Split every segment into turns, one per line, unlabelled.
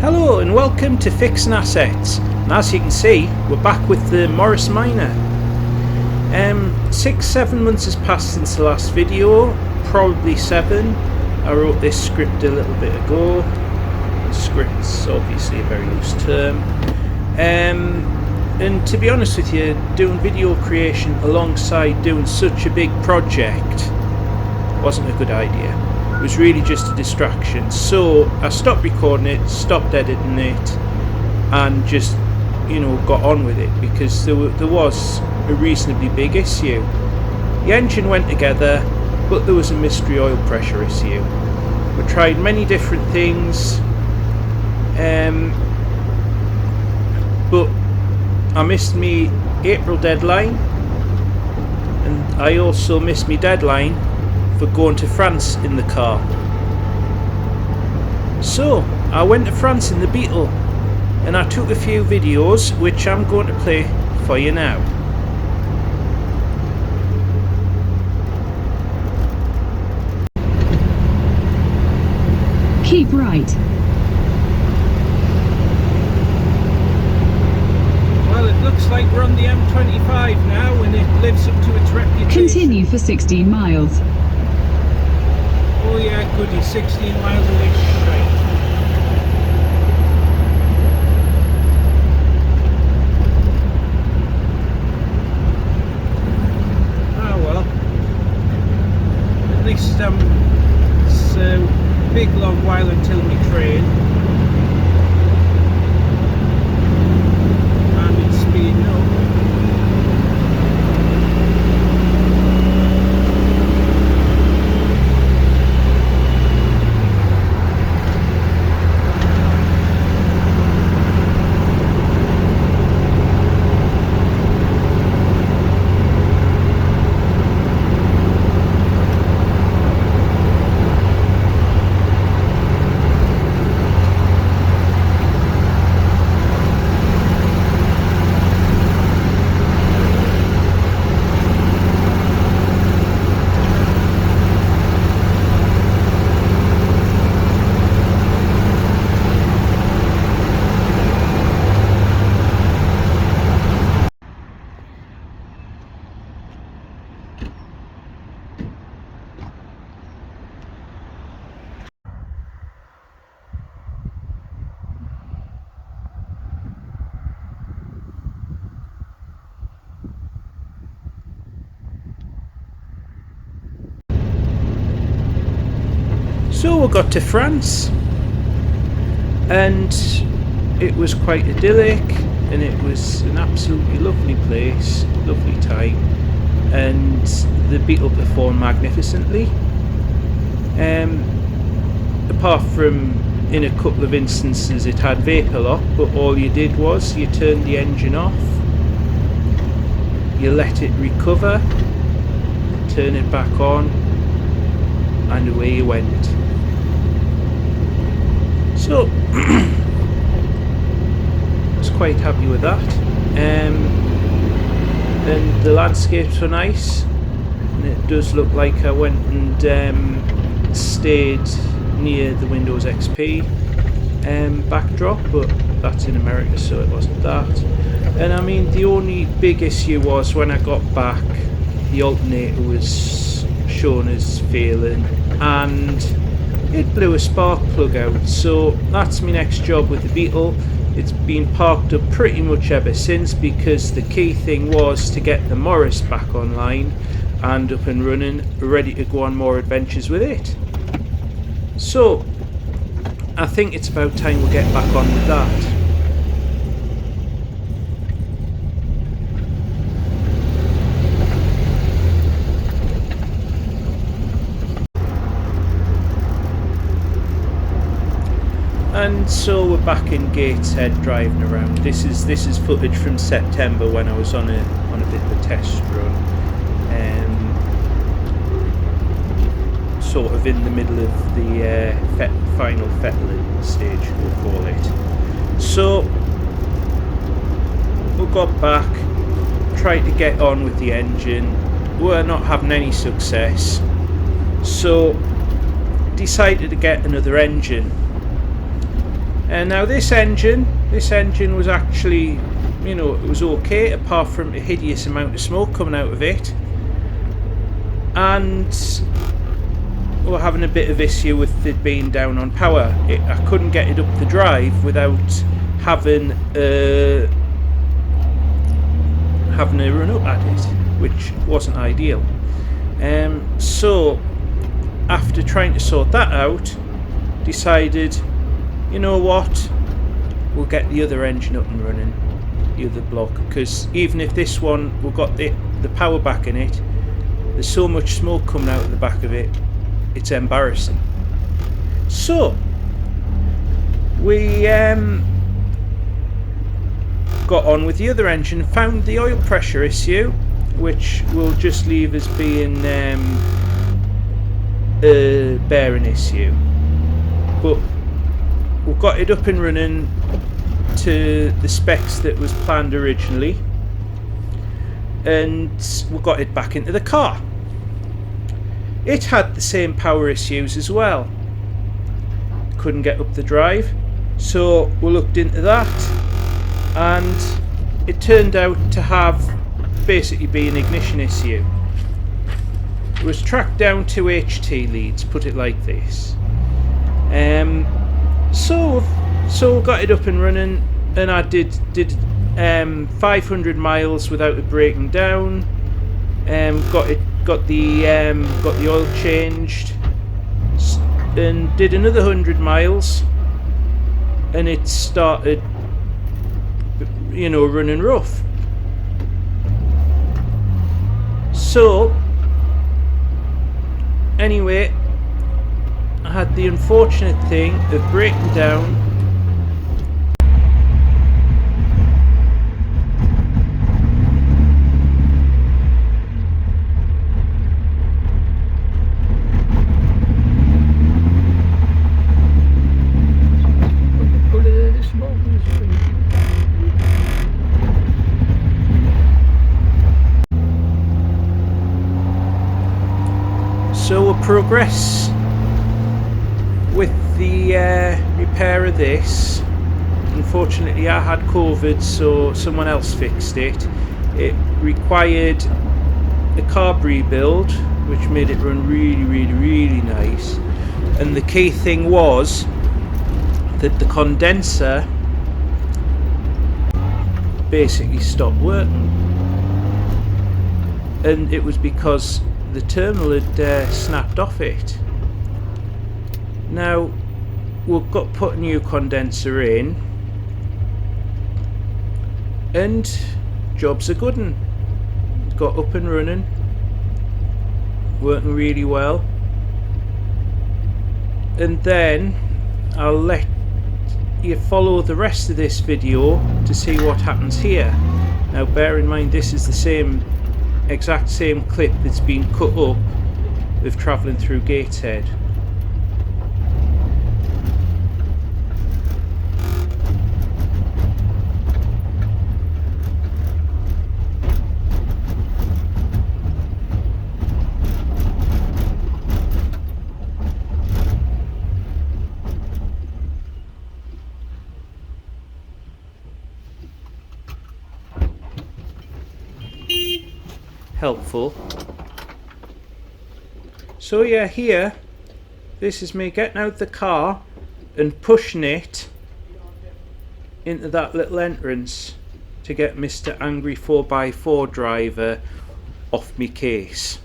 Hello and welcome to Fixing Assets, and as you can see we're back with the Morris Minor. 6-7 months has passed since the last video, probably 7. I wrote this script a little bit ago. The script's obviously a very loose term, and to be honest with you, doing video creation alongside doing such a big project wasn't a good idea. It was really just a distraction, so I stopped recording it, stopped editing it, and just, got on with it, because there was a reasonably big issue. The engine went together, but there was a mystery oil pressure issue. We tried many different things, but I missed me April deadline, and I also missed me deadline for going to France in the car. So I went to France in the Beetle, and I took a few videos which I'm going to play for you now.
Keep right.
Well, it looks like we're on the M25 now, and it lives up to its reputation.
Continue for 16 miles.
Oh yeah, goody, 16 miles away straight. Ah well. At least it's a big long while until we train. And it's speeding up. So we got to France, and it was quite idyllic, and it was an absolutely lovely place, lovely time, and the Beetle performed magnificently. Apart from in a couple of instances it had vapour lock, but all you did was you turned the engine off, you let it recover, turn it back on, and away you went. So I was quite happy with that, and the landscapes were nice, and it does look like I went and stayed near the Windows XP backdrop, but that's in America, so it wasn't that. And I mean, the only big issue was when I got back, the alternator was shown as failing, and it blew a spark plug out. So that's my next job with the Beetle. It's been parked up pretty much ever since, because the key thing was to get the Morris back online and up and running, ready to go on more adventures with it. So I think it's about time we get back on with that. And so we're back in Gateshead driving around. This is footage from September when I was on a bit of a test run, sort of in the middle of the final fettling stage, we'll call it. So we got back, tried to get on with the engine, we're not having any success, so decided to get another engine. And now this engine was actually, you know, it was okay apart from a hideous amount of smoke coming out of it, and we're having a bit of issue with it being down on power. I couldn't get it up the drive without having a run up at it, which wasn't ideal. So after trying to sort that out, decided, you know what, we'll get the other engine up and running, the other block, because even if this one we've got the power back in it, there's so much smoke coming out of the back of it, it's embarrassing. So we got on with the other engine, found the oil pressure issue, which will just leave as being a bearing issue, but we've got it up and running to the specs that was planned originally, and we got it back into the car. It had the same power issues as well, couldn't get up the drive, so we looked into that, and it turned out to have basically be an ignition issue. It was tracked down to HT leads, put it like this. So got it up and running, and I did 500 miles without it breaking down. Got the oil changed, and did another 100 miles, and it started, you know, running rough. So anyway, I had the unfortunate thing of breaking down so we'll progress with the repair of this. Unfortunately I had COVID, so someone else fixed it. It required a carb rebuild, which made it run really nice, and the key thing was that the condenser basically stopped working, and it was because the terminal had snapped off it. Now we've got put a new condenser in, and job's a good one. Got up and running, working really well. And then I'll let you follow the rest of this video to see what happens here. Now bear in mind, this is the exact same clip that's been cut up with travelling through Gateshead. Helpful. So yeah, here, this is me getting out the car and pushing it into that little entrance to get Mr. Angry 4x4 driver off me case.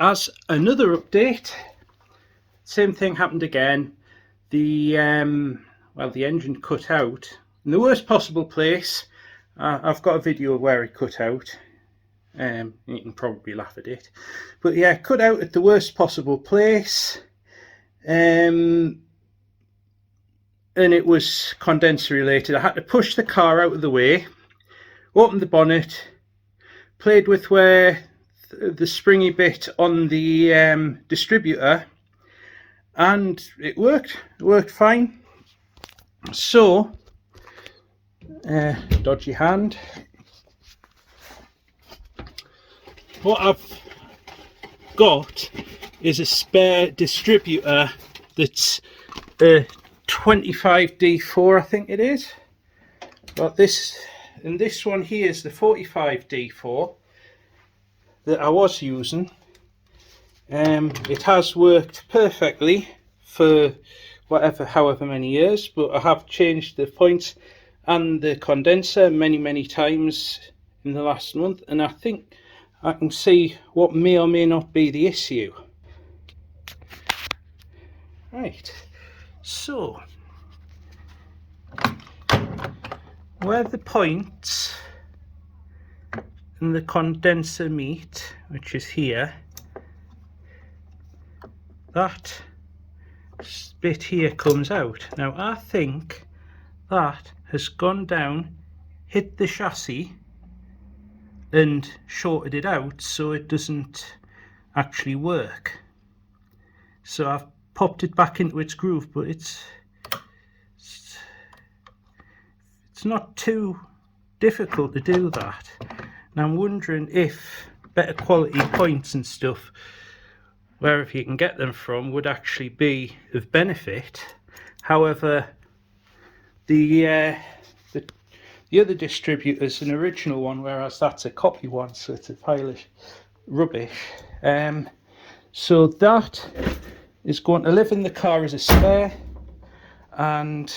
As another update, same thing happened again. The engine cut out in the worst possible place. I've got a video of where it cut out. You can probably laugh at it, but yeah, cut out at the worst possible place, and it was condenser related. I had to push the car out of the way, open the bonnet, played with where the springy bit on the distributor, and it worked fine. So dodgy hand. What I've got is a spare distributor that's a 25D4, I think it is. But this one here is the 45D4 that I was using. It has worked perfectly for however many years, but I have changed the points and the condenser many times in the last month, and I think I can see what may or may not be the issue. Right, so where the points and the condenser meet, which is here, that bit here comes out. Now I think that has gone down, hit the chassis and shorted it out so it doesn't actually work. So I've popped it back into its groove, but it's not too difficult to do that. And I'm wondering if better quality points and stuff, wherever you can get them from, would actually be of benefit. However, the other distributor's an original one, whereas that's a copy one, so it's a pile of rubbish. So that is going to live in the car as a spare, and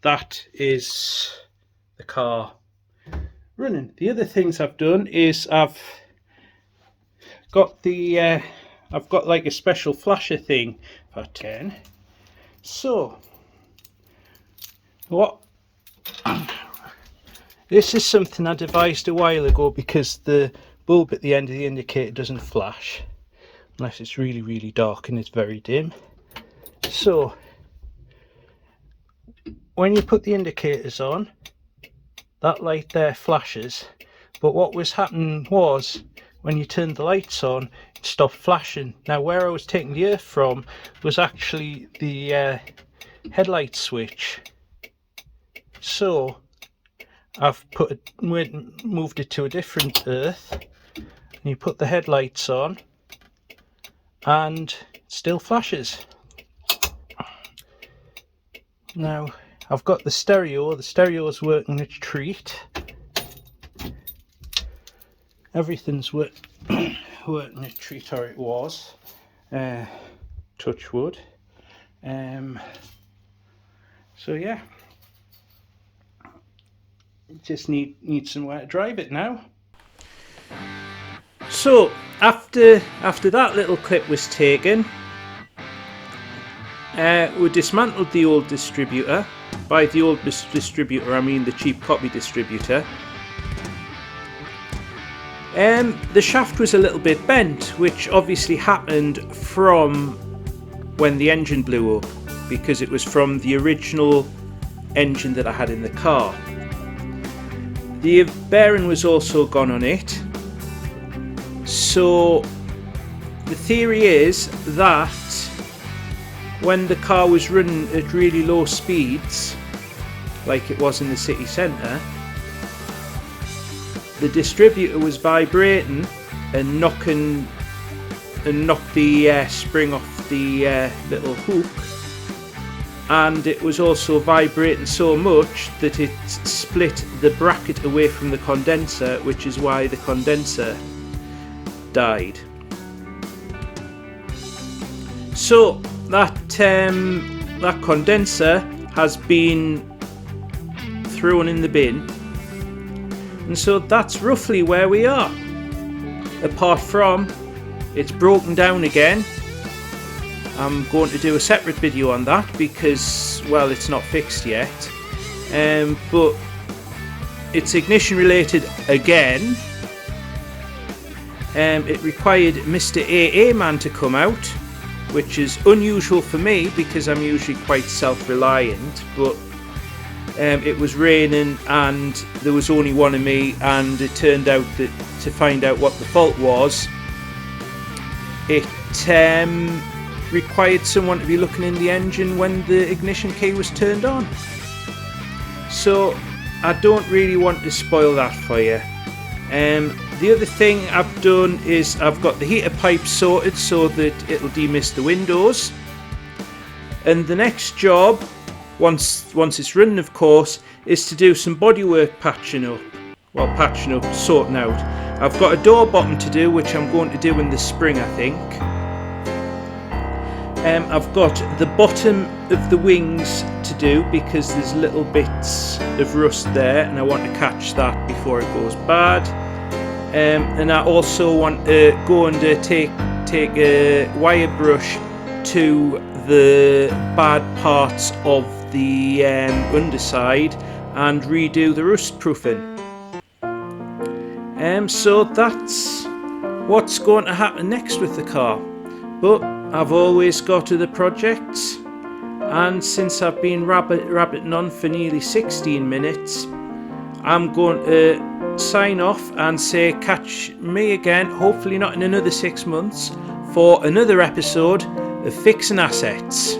that is the car running. The other things I've done is I've got like a special flasher thing for 10. So what this is something I devised a while ago, because the bulb at the end of the indicator doesn't flash unless it's really dark and it's very dim. So when you put the indicators on, that light there flashes, but what was happening was when you turned the lights on, it stopped flashing. Now where I was taking the earth from was actually the headlight switch, so I've moved it to a different earth, and you put the headlights on and it still flashes. Now I've got the stereo is working a treat. Everything's working a treat, or it was. Touch wood. So yeah, just need somewhere to drive it now. So after that little clip was taken, we dismantled the old distributor. By the old distributor I mean the cheap copy distributor. The shaft was a little bit bent, which obviously happened from when the engine blew up, because it was from the original engine that I had in the car. The bearing was also gone on it. So the theory is that when the car was running at really low speeds, like it was in the city centre, the distributor was vibrating and knocked the spring off the little hook, and it was also vibrating so much that it split the bracket away from the condenser, which is why the condenser died. So that condenser has been thrown in the bin, and so that's roughly where we are, apart from it's broken down again. I'm going to do a separate video on that because, well, it's not fixed yet, but it's ignition related again. It required Mr. AA Man to come out, which is unusual for me because I'm usually quite self-reliant, but it was raining and there was only one of me, and it turned out that to find out what the fault was, it required someone to be looking in the engine when the ignition key was turned on. So I don't really want to spoil that for you. The other thing I've done is I've got the heater pipe sorted so that it'll demist the windows. And the next job, once it's running of course, is to do some bodywork patching up. Well, patching up, sorting out. I've got a door bottom to do, which I'm going to do in the spring, I think. I've got the bottom of the wings to do because there's little bits of rust there and I want to catch that before it goes bad. And I also want to go and take a wire brush to the bad parts of the underside and redo the rust proofing. So that's what's going to happen next with the car. But I've always got other projects, and since I've been rabbiting on for nearly 16 minutes, I'm going to sign off and say catch me again, hopefully not in another 6 months, for another episode of Fixing Assets.